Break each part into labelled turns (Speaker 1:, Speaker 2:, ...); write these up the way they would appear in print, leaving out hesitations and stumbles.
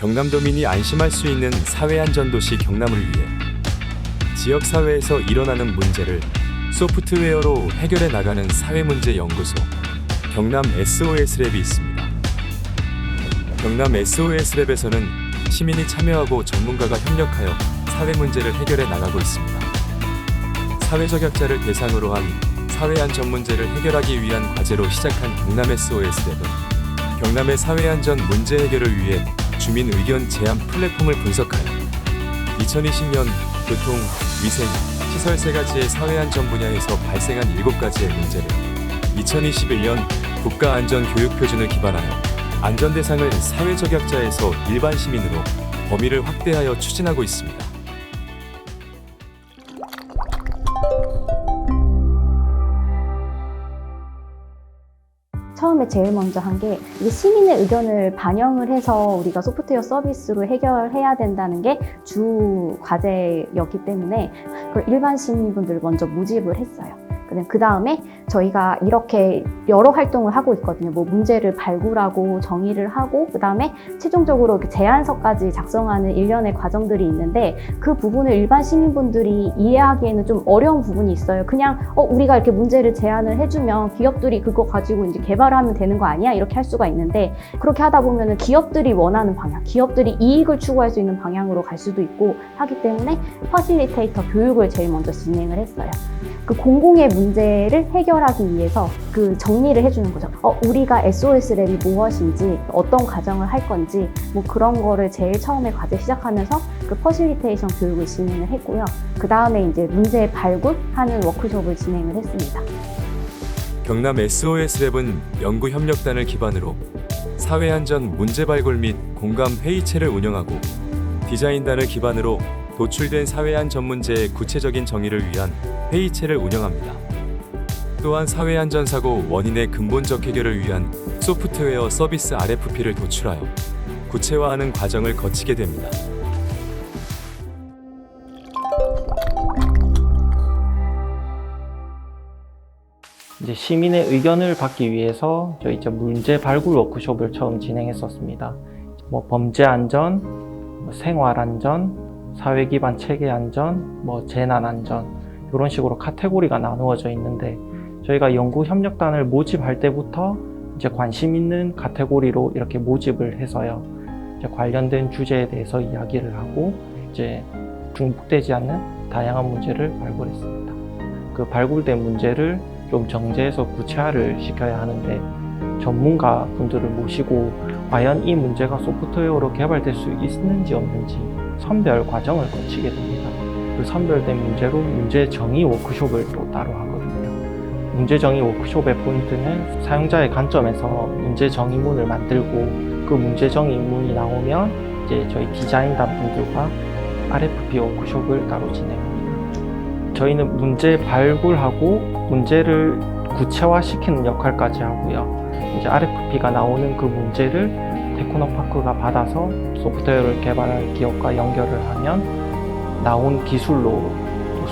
Speaker 1: 경남도민이 안심할 수 있는 사회안전도시 경남을 위해 지역사회에서 일어나는 문제를 소프트웨어로 해결해 나가는 사회문제연구소 경남 SOS랩이 있습니다. 경남 SOS랩에서는 시민이 참여하고 전문가가 협력하여 사회 문제를 해결해 나가고 있습니다. 사회적 약자를 대상으로 한 사회안전 문제를 해결하기 위한 과제로 시작한 경남 SOS랩은 경남의 사회안전 문제 해결을 위해 주민 의견 제안 플랫폼을 분석하여 2020년 교통, 위생, 시설 3가지의 사회안전 분야에서 발생한 7가지의 문제를 2021년 국가안전교육표준을 기반하여 안전 대상을 사회적 약자에서 일반 시민으로 범위를 확대하여 추진하고 있습니다.
Speaker 2: 처음에 제일 먼저 한 게 시민의 의견을 반영을 해서 우리가 소프트웨어 서비스로 해결해야 된다는 게 주 과제였기 때문에 그걸 일반 시민분들을 먼저 모집을 했어요. 그 다음에 저희가 이렇게 여러 활동을 하고 있거든요. 뭐 문제를 발굴하고 정의를 하고 그 다음에 최종적으로 제안서까지 작성하는 일련의 과정들이 있는데 그 부분을 일반 시민분들이 이해하기에는 좀 어려운 부분이 있어요. 그냥 우리가 이렇게 문제를 제안을 해주면 기업들이 그거 가지고 이제 개발하면 되는 거 아니야? 이렇게 할 수가 있는데 그렇게 하다 보면은 기업들이 원하는 방향, 기업들이 이익을 추구할 수 있는 방향으로 갈 수도 있고 하기 때문에 퍼실리테이터 교육을 제일 먼저 진행을 했어요. 그 공공의 문제를 해결하기 위해서 그 정리를 해주는 거죠. 우리가 SOS랩이 무엇인지, 어떤 과정을 할 건지, 뭐 그런 거를 제일 처음에 과제 시작하면서 그 퍼실리테이션 교육을 진행을 했고요. 그 다음에 이제 문제 발굴하는 워크숍을 진행을 했습니다.
Speaker 1: 경남 SOS랩은 연구협력단을 기반으로 사회안전 문제 발굴 및 공감 회의체를 운영하고 디자인단을 기반으로 도출된 사회안전 문제의 구체적인 정의를 위한 회의체를 운영합니다. 또한 사회안전사고 원인의 근본적 해결을 위한 소프트웨어 서비스 RFP를 도출하여 구체화하는 과정을 거치게 됩니다.
Speaker 3: 이제 시민의 의견을 받기 위해서 저희 문제 발굴 워크숍을 처음 진행했었습니다. 뭐 범죄 안전, 생활 안전, 사회 기반 체계 안전, 재난 안전 이런 식으로 카테고리가 나누어져 있는데 저희가 연구 협력단을 모집할 때부터 이제 관심 있는 카테고리로 이렇게 모집을 해서요. 이제 관련된 주제에 대해서 이야기를 하고 이제 중복되지 않는 다양한 문제를 발굴했습니다. 그 발굴된 문제를 좀 정제해서 구체화를 시켜야 하는데 전문가 분들을 모시고 과연 이 문제가 소프트웨어로 개발될 수 있는지 없는지 선별 과정을 거치게 됩니다. 그 선별된 문제로 문제 정의 워크숍을 또 따로 하거든요. 문제 정의 워크숍의 포인트는 사용자의 관점에서 문제 정의문을 만들고 그 문제 정의문이 나오면 이제 저희 디자인단 분들과 RFP 워크숍을 따로 진행합니다. 저희는 문제 발굴하고 문제를 구체화시키는 역할까지 하고요. 이제 RFP가 나오는 그 문제를 테크노파크가 받아서 소프트웨어를 개발할 기업과 연결을 하면 나온 기술로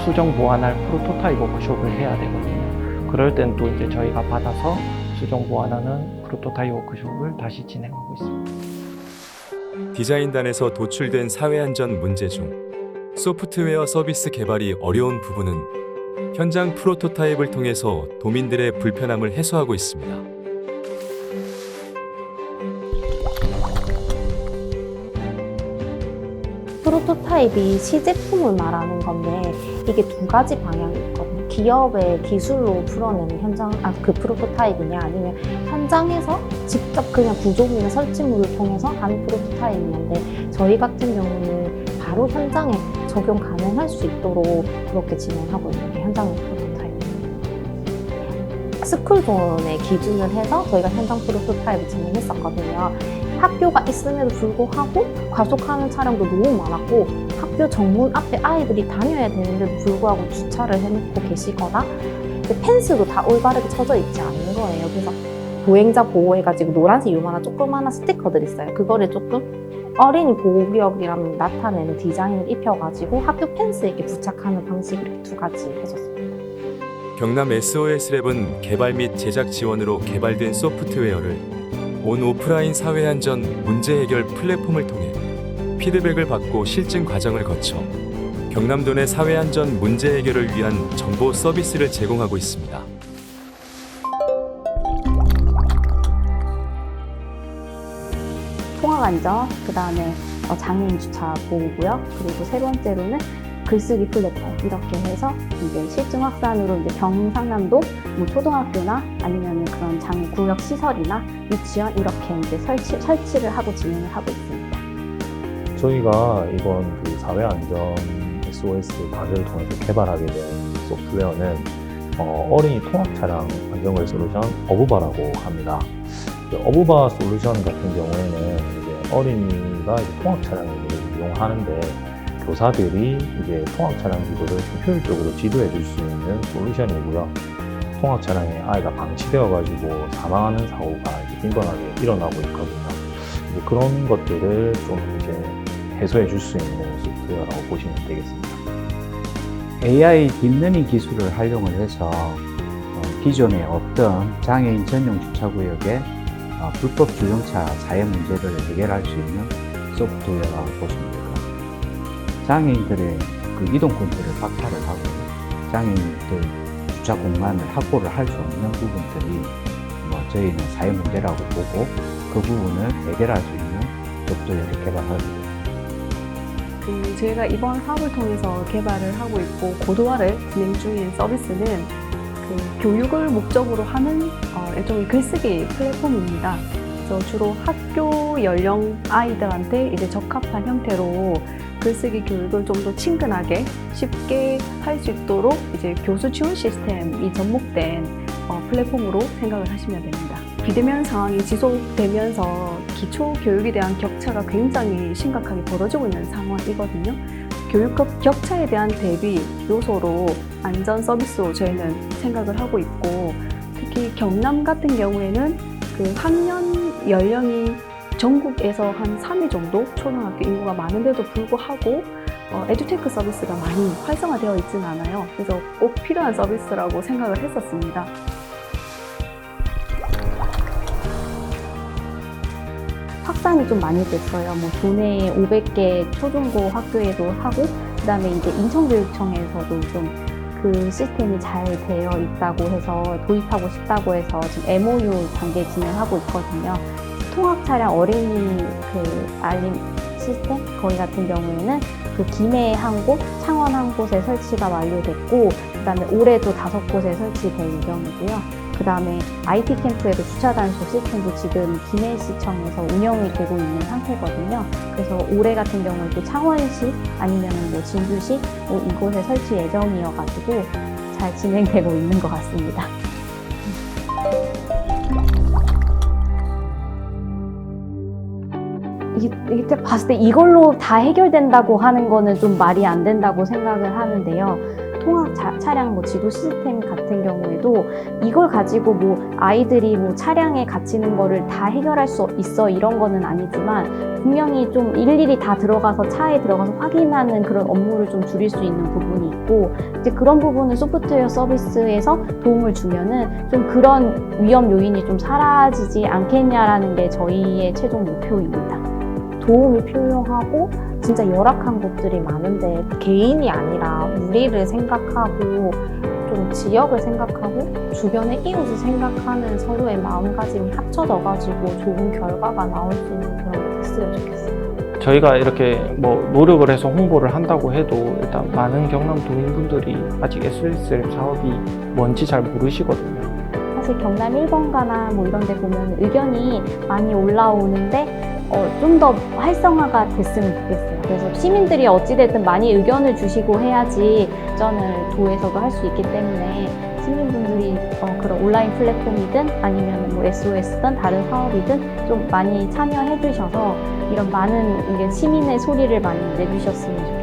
Speaker 3: 수정 보완할 프로토타입 워크숍을 해야 되거든요. 그럴 땐 또 이제 저희가 받아서 수정 보완하는 프로토타입 워크숍을 다시 진행하고 있습니다.
Speaker 1: 디자인단에서 도출된 사회안전 문제 중 소프트웨어 서비스 개발이 어려운 부분은 현장 프로토타입을 통해서 도민들의 불편함을 해소하고 있습니다.
Speaker 2: 프로토타입이 시제품을 말하는 건데 이게 두 가지 방향이 있거든요. 기업의 기술로 풀어내는 그 프로토타입이냐 아니면 현장에서 직접 그냥 구조물이나 설치물을 통해서 하는 프로토타입이냐인데 저희 같은 경우는 바로 현장에 적용 가능할 수 있도록 그렇게 진행하고 있는 게 현장 프로토타입입니다. 스쿨존의 기준을 해서 저희가 현장 프로토타입을 진행했었거든요. 학교가 있음에도 불구하고 과속하는 차량도 너무 많았고 학교 정문 앞에 아이들이 다녀야 되는데도 불구하고 주차를 해놓고 계시거나 펜스도 다 올바르게 쳐져 있지 않은 거예요. 그래서 보행자 보호해가지고 노란색 요만한 조그마한 스티커들 있어요. 그거를 조금 어린이 보호구역이라는 나타내는 디자인을 입혀가지고 학교 펜스에 이렇게 부착하는 방식을 두 가지 해줬습니다.
Speaker 1: 경남 SOS랩은 개발 및 제작 지원으로 개발된 소프트웨어를 온 오프라인 사회안전 문제 해결 플랫폼을 통해 피드백을 받고 실증 과정을 거쳐 경남도 내 사회안전 문제 해결을 위한 정보 서비스를 제공하고 있습니다.
Speaker 2: 통학안전, 그 다음에 장애인 주차 보호구역, 그리고 세 번째로는 글쓰기 플랫폼, 이렇게 해서 이제 실증 확산으로 이제 경상남도 뭐 초등학교나 아니면 그런 장애 구역 시설이나 유치원 이렇게 이제 설치를 하고 진행을 하고 있습니다.
Speaker 4: 저희가 이번 그 사회안전 SOS 과제를 통해서 개발하게 된 소프트웨어는 어린이 통학 차량 안전거리 솔루션 어부바라고 합니다. 어부바 솔루션 같은 경우에는 이제 어린이가 이제 통학 차량을 이용하는데 교사들이 이제 통학 차량 지도를 좀 효율적으로 지도해 줄 수 있는 솔루션이고요. 통학 차량에 아이가 방치되어 가지고 사망하는 사고가 이제 빈번하게 일어나고 있거든요. 이제 그런 것들을 좀 이제 해소해 줄 수 있는 소프트웨어라고 보시면 되겠습니다.
Speaker 5: AI 딥러닝 기술을 활용을 해서 기존에 없던 장애인 전용 주차구역의 불법 주정차 사회 문제를 해결할 수 있는 소프트웨어라고 보시면 됩니다. 장애인들의 그 이동 컨트롤을 박탈을 하고 장애인들 주차 공간을 확보를 할 수 없는 부분들이 저희는 사회 문제라고 보고 그 부분을 해결할 수 있는 소프트웨어를 개발하게 됩니다.
Speaker 6: 저희가 이번 사업을 통해서 개발을 하고 있고 고도화를 진행 중인 서비스는 그 교육을 목적으로 하는 일종의 글쓰기 플랫폼입니다. 그래서 주로 학교 연령 아이들한테 이제 적합한 형태로 글쓰기 교육을 좀 더 친근하게 쉽게 할 수 있도록 이제 교수 지원 시스템이 접목된 플랫폼으로 생각을 하시면 됩니다. 비대면 상황이 지속되면서 기초 교육에 대한 격차가 굉장히 심각하게 벌어지고 있는 상황이거든요. 교육 격차에 대한 대비 요소로 안전 서비스로 저희는 생각을 하고 있고, 특히 경남 같은 경우에는 그 학년 연령이 전국에서 한 3위 정도 초등학교 인구가 많은데도 불구하고 에듀테크 서비스가 많이 활성화되어 있지는 않아요. 그래서 꼭 필요한 서비스라고 생각을 했었습니다.
Speaker 2: 확산이 좀 많이 됐어요. 뭐 도내 500개 초중고 학교에도 하고, 그다음에 이제 인천교육청에서도 좀 그 시스템이 잘 되어 있다고 해서 도입하고 싶다고 해서 지금 MOU 단계 진행하고 있거든요. 통학 차량 어린이 그 알림 시스템 거기 같은 경우에는 그 김해 한 곳, 창원 한 곳에 설치가 완료됐고, 그다음에 올해도 5곳에 설치될 예정이고요. 그 다음에 IT 캠프에도 주차 단속 시스템도 지금 김해시청에서 운영이 되고 있는 상태거든요. 그래서 올해 같은 경우에도 창원시 아니면 뭐 진주시 이곳에 설치 예정이어가지고 잘 진행되고 있는 것 같습니다. 이게 봤을 때 이걸로 다 해결된다고 하는 거는 좀 말이 안 된다고 생각을 하는데요. 통학 차량 뭐 지도 시스템 같은 경우에도 이걸 가지고 뭐 아이들이 뭐 차량에 갇히는 거를 다 해결할 수 있어 이런 거는 아니지만 분명히 좀 일일이 다 들어가서 차에 들어가서 확인하는 그런 업무를 좀 줄일 수 있는 부분이 있고, 이제 그런 부분을 소프트웨어 서비스에서 도움을 주면은 좀 그런 위험 요인이 좀 사라지지 않겠냐라는 게 저희의 최종 목표입니다. 도움이 필요하고 진짜 열악한 곳들이 많은데 개인이 아니라 우리를 생각하고 좀 지역을 생각하고 주변의 이웃을 생각하는 서로의 마음가짐이 합쳐져가지고 좋은 결과가 나올 수 있는 그런 게 됐으면 좋겠어요.
Speaker 3: 저희가 이렇게 뭐 노력을 해서 홍보를 한다고 해도 일단 많은 경남 도민분들이 아직 SOS 사업이 뭔지 잘 모르시거든요.
Speaker 2: 사실 경남 1번가나 뭐 이런 데 보면 의견이 많이 올라오는데 좀 더 활성화가 됐으면 좋겠어요. 그래서 시민들이 어찌됐든 많이 의견을 주시고 해야지 발전을 도에서도 할 수 있기 때문에 시민분들이 그런 온라인 플랫폼이든 아니면 뭐 SOS든 다른 사업이든 좀 많이 참여해 주셔서 이런 많은 시민의 소리를 많이 내주셨으면 좋겠어요.